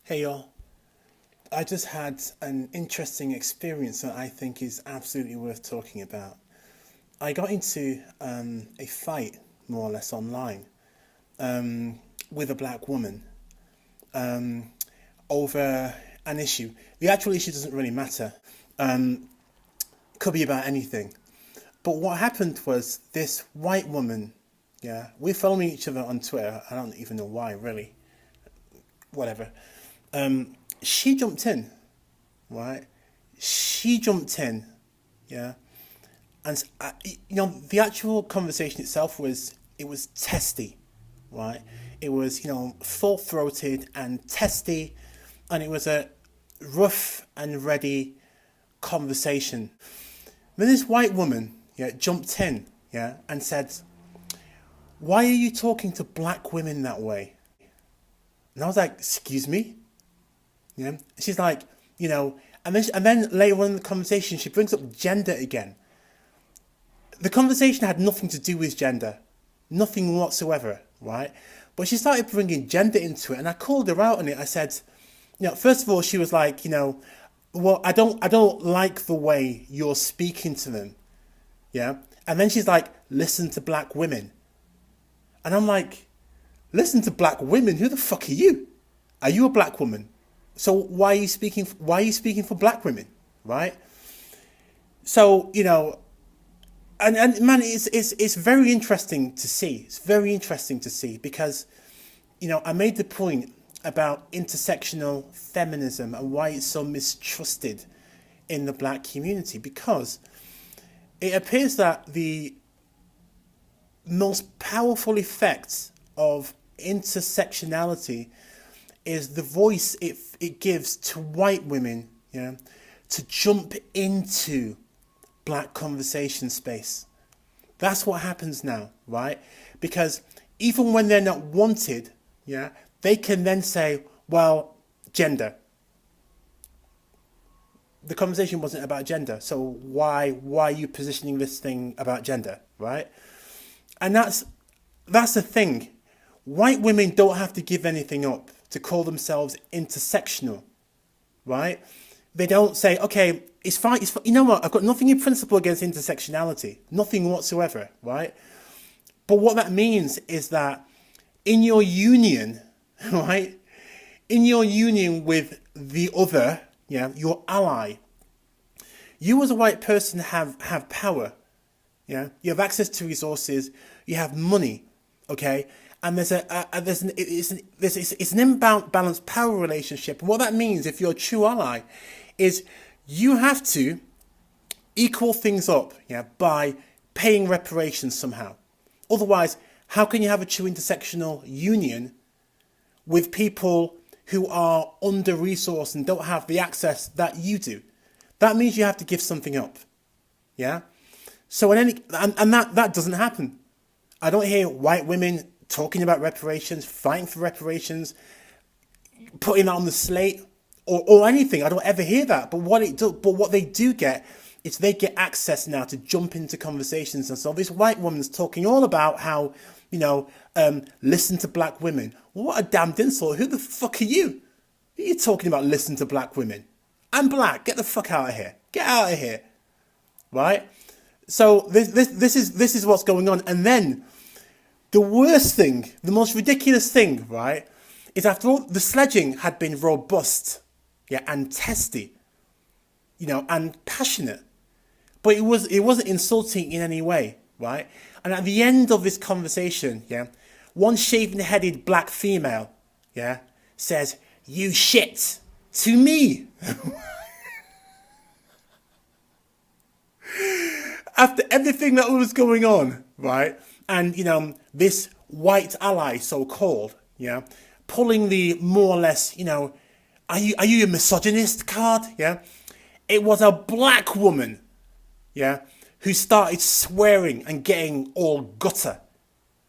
Hey y'all, I just had an interesting experience that I think is absolutely worth talking about. I got into a fight, more or less online, with a black woman over an issue. The actual issue doesn't really matter, could be about anything. But what happened was this white woman, yeah, we're following each other on Twitter. I don't even know why, really. Whatever. She jumped in, right? She jumped in, yeah, and the actual conversation itself was testy, right? It was full throated and testy, and it was a rough and ready conversation. Then this white woman, yeah, jumped in, yeah, and said, "Why are you talking to black women that way?" And I was like, "Excuse me." Yeah, she's like, and then later on in the conversation, she brings up gender again. The conversation had nothing to do with gender, nothing whatsoever, right? But she started bringing gender into it, and I called her out on it. I said, first of all, she was like, well, I don't like the way you're speaking to them, yeah. And then she's like, listen to black women, and I'm like, listen to black women? Who the fuck are you? Are you a black woman? So why are you speaking? Why are you speaking for black women, right? So and man, it's very interesting to see. It's very interesting to see because, I made the point about intersectional feminism and why it's so mistrusted in the black community, because it appears that the most powerful effect of intersectionality is the voice it gives to white women, to jump into black conversation space. That's what happens now, right? Because even when they're not wanted, yeah, they can then say, well, gender. The conversation wasn't about gender, so why are you positioning this thing about gender, right? And that's the thing. White women don't have to give anything up to call themselves intersectional, right? They don't say, okay, it's fine. You know what? I've got nothing in principle against intersectionality, nothing whatsoever, right? But what that means is that in your union, right, in your union with the other, yeah, your ally, you as a white person have power, yeah. You have access to resources, you have money, okay, and it's an imbalanced power relationship. And what that means, if you're a true ally, is you have to equal things up, yeah, by paying reparations somehow. Otherwise, how can you have a true intersectional union with people who are under resourced and don't have the access that you do? That means you have to give something up, yeah. So that doesn't happen. I don't hear white women talking about reparations, fighting for reparations, putting that on the slate, or anything. I don't ever hear that. But what they do get is they get access now to jump into conversations. And so this white woman's talking all about how, listen to black women. What a damned insult. Who the fuck are you? Who are you talking about listen to black women? I'm black. Get the fuck out of here. Get out of here. Right? So this is what's going on. And then the worst thing, the most ridiculous thing, right, is after all the sledging had been robust, yeah, and testy, and passionate, but it wasn't insulting in any way, right? And at the end of this conversation, yeah, one shaven-headed black female, yeah, says, "You shit," to me. After everything that was going on, right? And, this white ally, so-called, yeah, pulling the more or less, are you a misogynist card? Yeah. It was a black woman, yeah, who started swearing and getting all gutter.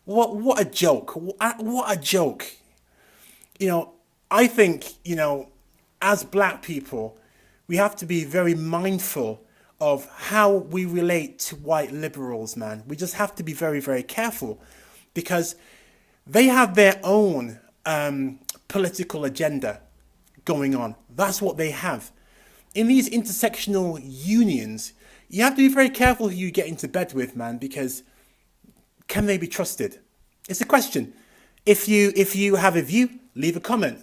What a joke. What a joke. I think, as black people, we have to be very mindful of how we relate to white liberals, man. We just have to be very, very careful because they have their own political agenda, going on. That's what they have. In these intersectional unions, you have to be very careful who you get into bed with, man, because can they be trusted? It's a question. If you have a view, leave a comment.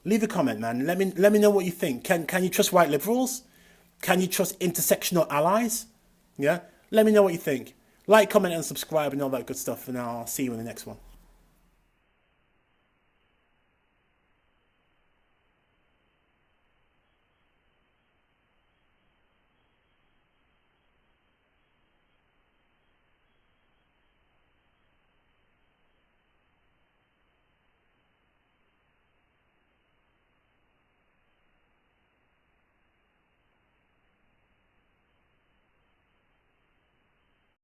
Leave a comment, man. Let me know what you think. Can you trust white liberals? Can you trust intersectional allies? Yeah? Let me know what you think. Like, comment, and subscribe and all that good stuff, and I'll see you in the next one.